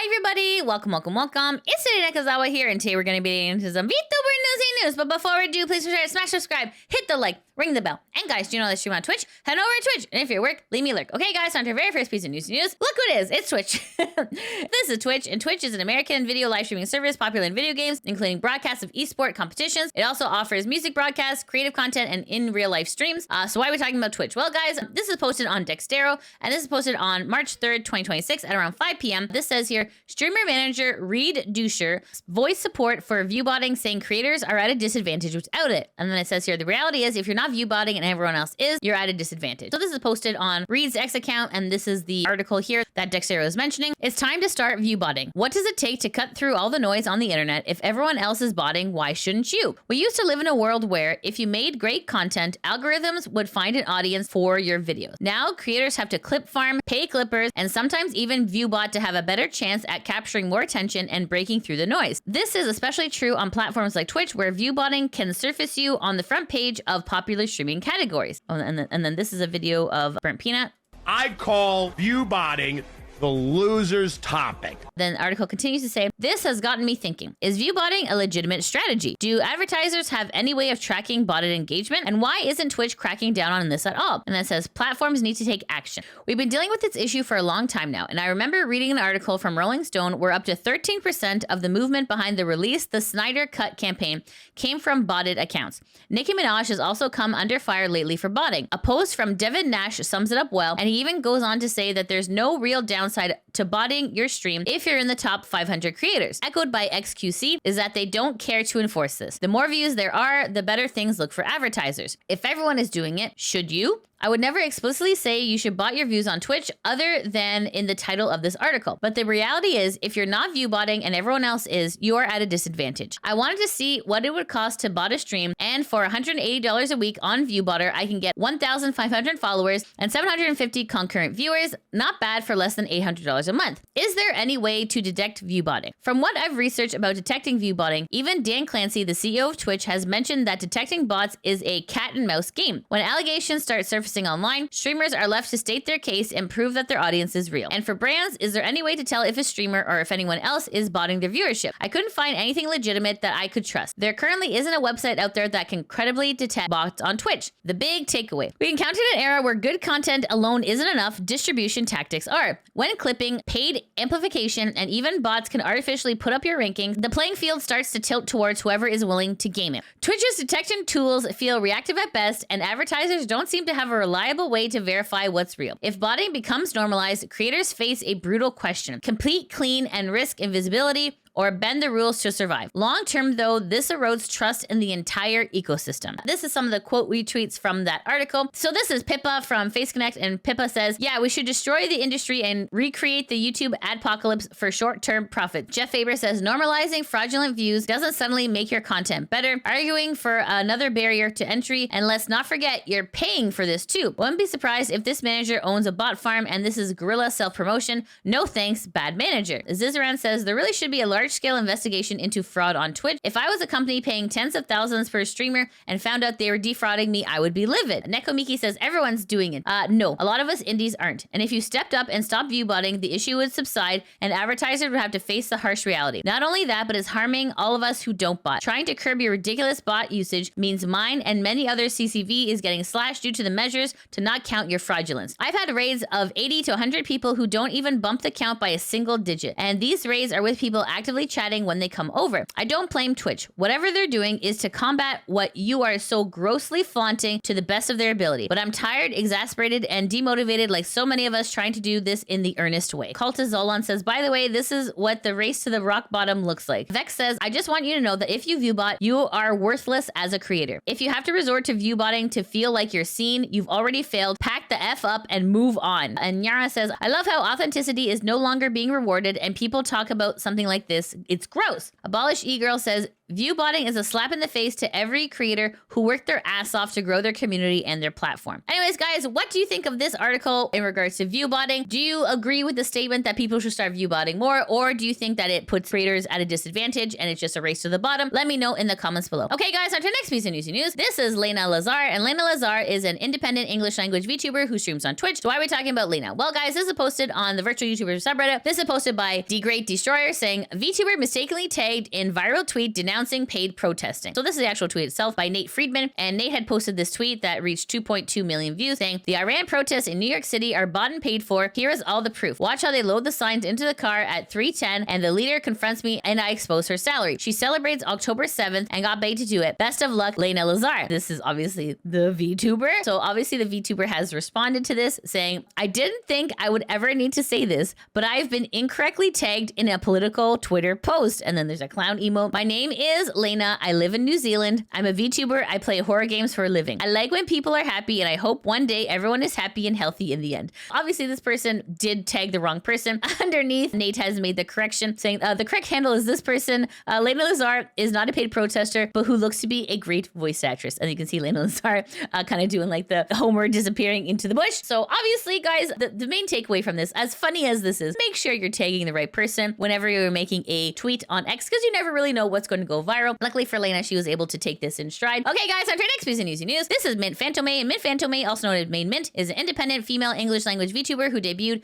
Hi everybody, welcome. It's today Nakazawa here, and today we're going to be getting into some Vtuber Newsie news. But before we do, please be sure to smash subscribe, hit the like, ring the bell. And guys, do you know that stream on Twitch? Head over to Twitch, and if you're at work, leave me a lurk. Okay guys, on to our very first piece of Newsy news. Look who it is, it's Twitch. This is Twitch, and Twitch is an American video live streaming service popular in video games, including broadcasts of esport competitions. It also offers music broadcasts, creative content, and in real life streams. So why are we talking about Twitch? Well guys, this is posted on Dextero, and this is posted on March 3rd, 2026 at around 5 p.m. This says here, streamer manager Reed Dusher voice support for viewbotting, saying creators are at a disadvantage without it. And then it says here, the reality is if you're not viewbotting and everyone else is, you're at a disadvantage. So this is posted on Reed's X account, and this is the article here that Dextero is mentioning. It's time to start viewbotting. What does it take to cut through all the noise on the internet? If everyone else is botting, why shouldn't you? We used to live in a world where if you made great content, algorithms would find an audience for your videos. Now creators have to clip farm, pay clippers, and sometimes even viewbot to have a better chance at capturing more attention and breaking through the noise. This is especially true on platforms like Twitch, where viewbotting can surface you on the front page of popular streaming categories. Oh, and then this is a video of Burnt Peanut. I call viewbotting the loser's topic. Then the article continues to say, this has gotten me thinking. Is viewbotting a legitimate strategy? Do advertisers have any way of tracking botted engagement? And why isn't Twitch cracking down on this at all? And then it says, platforms need to take action. We've been dealing with this issue for a long time now, and I remember reading an article from Rolling Stone where up to 13% of the movement behind the Release the Snyder Cut campaign came from botted accounts. Nicki Minaj has also come under fire lately for botting. A post from Devin Nash sums it up well, and he even goes on to say that there's no real downside to botting your stream if you're in the top 500 creators. Echoed by XQC is that they don't care to enforce this. The more views there are, the better things look for advertisers. If everyone is doing it, should you? I would never explicitly say you should bot your views on Twitch other than in the title of this article. But the reality is, if you're not viewbotting and everyone else is, you are at a disadvantage. I wanted to see what it would cost to bot a stream, and for $180 a week on Viewbotter, I can get 1,500 followers and 750 concurrent viewers. Not bad for less than $800 a month. Is there any way to detect viewbotting? From what I've researched about detecting viewbotting, even Dan Clancy, the CEO of Twitch, has mentioned that detecting bots is a cat and mouse game. When allegations start surfacing online, streamers are left to state their case and prove that their audience is real. And for brands, is there any way to tell if a streamer or if anyone else is botting their viewership? I couldn't find anything legitimate that I could trust. There currently isn't a website out there that can credibly detect bots on Twitch. The big takeaway. We encountered an era where good content alone isn't enough, distribution tactics are. When clipping, paid amplification, and even bots can artificially put up your rankings, the playing field starts to tilt towards whoever is willing to game it. Twitch's detection tools feel reactive at best, and advertisers don't seem to have a reliable way to verify what's real. If botting becomes normalized, creators face a brutal question: complete clean and risk invisibility, or bend the rules to survive. Long term, though, this erodes trust in the entire ecosystem. This is some of the quote retweets from that article. So this is Pippa from Face Connect, and Pippa says, yeah, we should destroy the industry and recreate the YouTube adpocalypse for short-term profit. Jeff Faber says, normalizing fraudulent views doesn't suddenly make your content better, arguing for another barrier to entry, and let's not forget, you're paying for this too. Wouldn't be surprised if this manager owns a bot farm and this is guerrilla self-promotion. No thanks, bad manager. Zizaran says, there really should be a large-scale investigation into fraud on Twitch. If I was a company paying tens of thousands for a streamer and found out they were defrauding me, I would be livid. Nekomiki says, everyone's doing it. No, a lot of us indies aren't. And if you stepped up and stopped viewbotting, the issue would subside and advertisers would have to face the harsh reality. Not only that, but it's harming all of us who don't bot. Trying to curb your ridiculous bot usage means mine and many others' CCV is getting slashed due to the measures to not count your fraudulence. I've had raids of 80 to 100 people who don't even bump the count by a single digit. And these raids are with people actively chatting when they come over. I don't blame Twitch. Whatever they're doing is to combat what you are so grossly flaunting to the best of their ability. But I'm tired, exasperated, and demotivated like so many of us trying to do this in the earnest way. Culta Zolan says, by the way, this is what the race to the rock bottom looks like. Vex says, I just want you to know that if you viewbot, you are worthless as a creator. If you have to resort to viewbotting to feel like you're seen, you've already failed. Pack the F up and move on. And Nyara says, I love how authenticity is no longer being rewarded and people talk about something like this. It's gross. Abolish E-Girl says, view botting is a slap in the face to every creator who worked their ass off to grow their community and their platform. Anyways, guys, what do you think of this article in regards to view botting? Do you agree with the statement that people should start view botting more, or do you think that it puts creators at a disadvantage and it's just a race to the bottom? Let me know in the comments below. Okay, guys, on to the next piece of Newsy News. This is Lena Lazar, and Lena Lazar is an independent English language VTuber who streams on Twitch. So why are we talking about Lena? Well, guys, this is posted on the virtual YouTuber subreddit. This is posted by The Great Destroyer saying, VTuber mistakenly tagged in viral tweet denouncing paid protesting. So this is the actual tweet itself by Nate Friedman, and Nate had posted this tweet that reached 2.2 million views saying, the Iran protests in New York City are bought and paid for. Here is all the proof. Watch how they load the signs into the car at 3:10 and the leader confronts me and I expose her salary. She celebrates October 7th and got paid to do it. Best of luck, Lena Lazar. This is obviously the VTuber. So obviously the VTuber has responded to this saying, I didn't think I would ever need to say this, but I've been incorrectly tagged in a political Twitter post. And then there's a clown emote. My name is Lena. I live in New Zealand. I'm a VTuber. I play horror games for a living. I like when people are happy, and I hope one day everyone is happy and healthy in the end. Obviously, this person did tag the wrong person. Underneath, Nate has made the correction saying the correct handle is this person. Lena Lazar is not a paid protester, but who looks to be a great voice actress. And you can see Lena Lazar kind of doing like the Homer disappearing into the bush. So obviously, guys, the main takeaway from this, as funny as this is, make sure you're tagging the right person whenever you're making a tweet on X, because you never really know what's going to go viral. Luckily for Lena, she was able to take this in stride. Okay, guys, on to our next piece of Newsy News. This is Mint Fantome, and Mint Fantome, also known as Main Mint, is an independent female English language VTuber who debuted.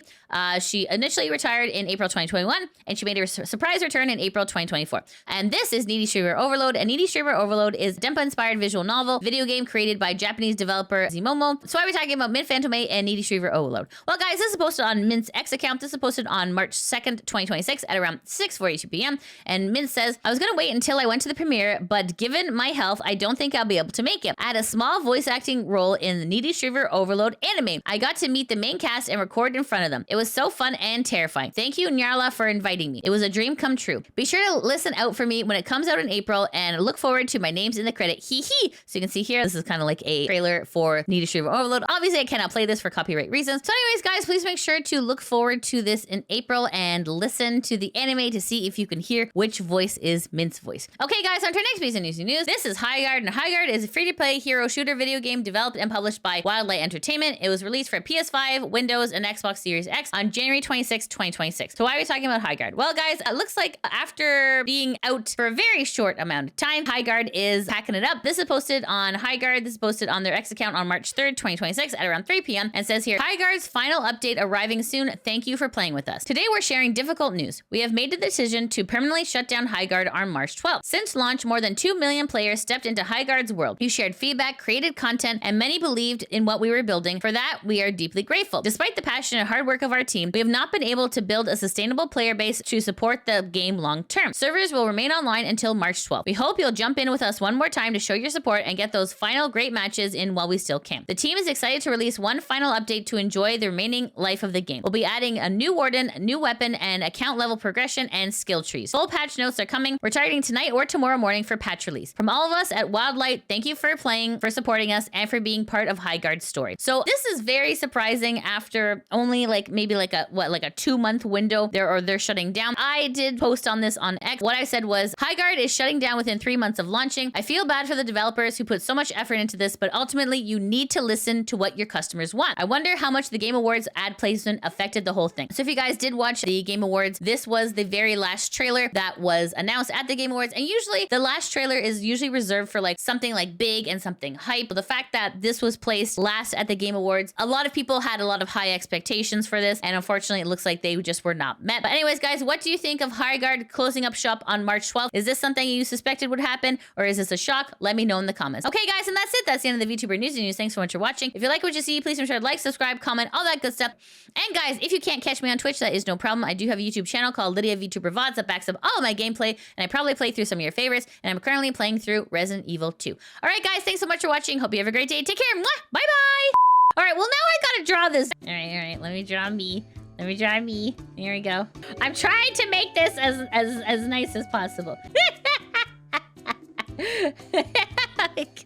She initially retired in April 2021, and she made her surprise return in April 2024. And this is Needy Streamer Overload, and Needy Streamer Overload is a Dempa-inspired visual novel video game created by Japanese developer Zimomo. So why are we talking about Mint Fantome and Needy Streamer Overload? Well, guys, this is posted on Mint's X account. This is posted on March 2nd, 2026 at around 6:42 p.m. And Mint says, I was going to wait until I went to the premiere, but given my health, I don't think I'll be able to make it. I had a small voice acting role in the Needy Streamer Overload anime. I got to meet the main cast and record in front of them. It was so fun and terrifying. Thank you, Nyarla, for inviting me. It was a dream come true. Be sure to listen out for me when it comes out in April, and look forward to my names in the credit. Hee hee. So you can see here, this is kind of like a trailer for Needy Streamer Overload. Obviously, I cannot play this for copyright reasons. So anyways, guys, please make sure to look forward to this in April and listen to the anime to see if you can hear which voice is Mint's voice. Okay, guys, on to our next piece of Newsy News. This is Highguard, and Highguard is a free-to-play hero shooter video game developed and published by Wildlight Entertainment. It was released for PS5, Windows, and Xbox Series X on January 26, 2026. So why are we talking about Highguard? Well, guys, it looks like after being out for a very short amount of time, Highguard is packing it up. This is posted on Highguard. This is posted on their X account on March 3rd, 2026 at around 3 p.m. and says here, Highguard's final update arriving soon. Thank you for playing with us. Today, we're sharing difficult news. We have made the decision to permanently shut down Highguard on March 12th. Since launch, more than 2 million players stepped into Highguard's world. You shared feedback, created content, and many believed in what we were building. For that, we are deeply grateful. Despite the passion and hard work of our team, we have not been able to build a sustainable player base to support the game long term. Servers will remain online until March 12th. We hope you'll jump in with us one more time to show your support and get those final great matches in while we still can. The team is excited to release one final update to enjoy the remaining life of the game. We'll be adding a new warden, a new weapon, and account level progression and skill trees. Full patch notes are coming. We're targeting tonight or tomorrow morning for patch release. From all of us at Wildlight, thank you for playing, for supporting us, and for being part of Highguard's story. So this is very surprising after only maybe a 2-month window they're shutting down. I did post on this on X. What I said was, Highguard is shutting down within 3 months of launching. I feel bad for the developers who put so much effort into this, but ultimately you need to listen to what your customers want. I wonder how much the Game Awards ad placement affected the whole thing. So if you guys did watch the Game Awards, this was the very last trailer that was announced at the Game Awards. And usually the last trailer is usually reserved for something big and something hype. But the fact that this was placed last at the Game Awards, a lot of people had a lot of high expectations for this. And unfortunately, it looks like they just were not met. But anyways, guys, what do you think of Highguard closing up shop on March 12th? Is this something you suspected would happen, or is this a shock? Let me know in the comments. Okay, guys, and that's it. That's the end of the VTuber Newsy News. Thanks so much for watching. If you like what you see, please make sure to like, subscribe, comment, all that good stuff. And guys, if you can't catch me on Twitch, that is no problem. I do have a YouTube channel called Lydia VTuber VODs that backs up all of my gameplay, and I probably play through some of your favorites, and I'm currently playing through Resident Evil 2. All right, guys, thanks so much for watching. Hope you have a great day. Take care. Mwah! Bye-bye. All right, well, now I gotta draw this. All right, let me draw me. Let me draw me. Here we go. I'm trying to make this as nice as possible.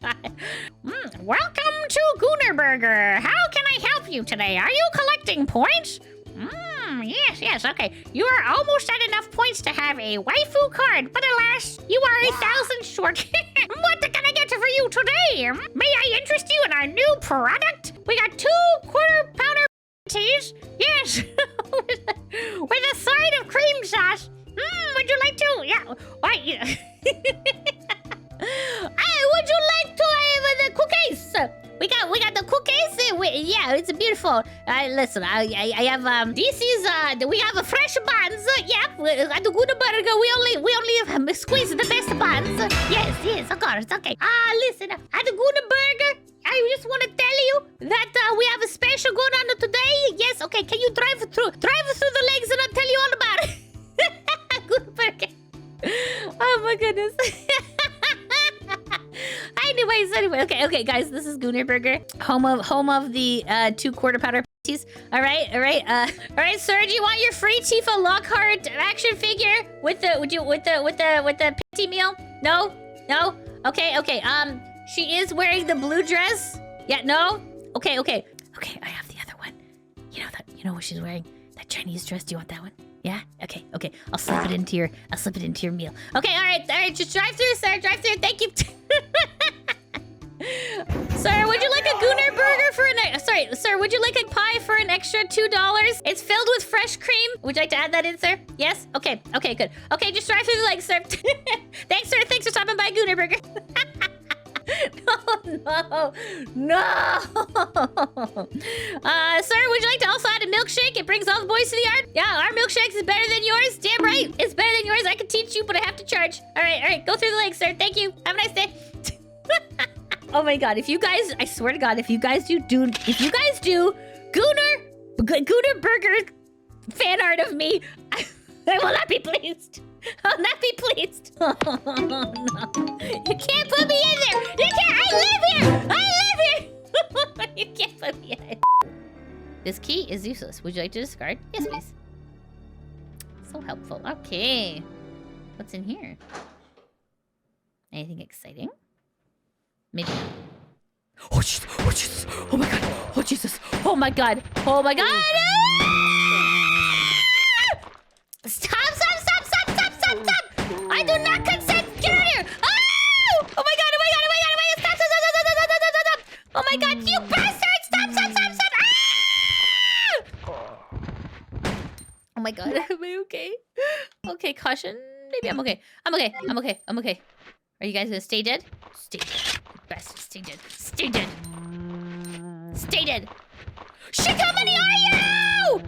God. Welcome to Goonerburger. How can I help you today? Are you collecting points? Yes, okay. You are almost at enough points to have a waifu card, but alas, you are 1,000 short. What can I get for you today? May I interest you in our new product? We got 2 quarter-pounder teas. Yes, with a side of cream sauce. Would you like to? Yeah. Why? Hey, would you like to have the cookies? We got the cookies. Yeah, it's beautiful. Listen, I have this is we have a fresh buns. Yeah, at the good burger we only squeeze the best buns. Yes, of course. Okay. Listen, at the good burger, I just want to tell you that we have a special going on today. Yes, okay. Can you drive through the legs and I'll tell you all about it. Good burger. Oh my goodness. Anyway, okay, guys, this is Gooner Burger, home of the 2 quarter-pounder patties. All right, sir, do you want your free Tifa Lockhart action figure with the patty meal? No. Okay. She is wearing the blue dress. Yeah, no. Okay. I have the other one. You know what she's wearing? That Chinese dress. Do you want that one? Yeah. Okay. I'll slip it into your meal. Okay. All right. Just drive through, sir. Drive through. Thank you. Sir, would you like a Gooner burger for sir, would you like a pie for an extra $2? It's filled with fresh cream. Would you like to add that in, sir? Yes? Okay, good. Okay, just drive through the legs, sir. Thanks, sir. Thanks for stopping by Gooner Burger. No. Sir, would you like to also add a milkshake? It brings all the boys to the yard. Yeah, our milkshakes is better than yours. Damn right. It's better than yours. I can teach you, but I have to charge. All right. Go through the legs, sir. Thank you. Have a nice day. Oh my god, if you guys, I swear to god, if you guys do Gooner Burger fan art of me, I will not be pleased. I'll not be pleased. Oh, no. You can't put me in there. You can't. I live here. You can't put me in. This key is useless. Would you like to discard? Yes, please. So helpful. Okay. What's in here? Anything exciting? Maybe. Oh, Jesus. Oh, my God. Oh, Jesus. Oh, my God. Oh, my God. Ah! Stop. I do not consent. Get out of here. Oh! Oh, my God. Stop. Oh, my God. You bastard. Stop. Ah! Oh, my God. Am I okay? Okay, caution. Maybe I'm okay. I'm okay. Are you guys gonna stay dead? Stay dead. Bastard, stay dead. Stay dead. Shit, how many are you?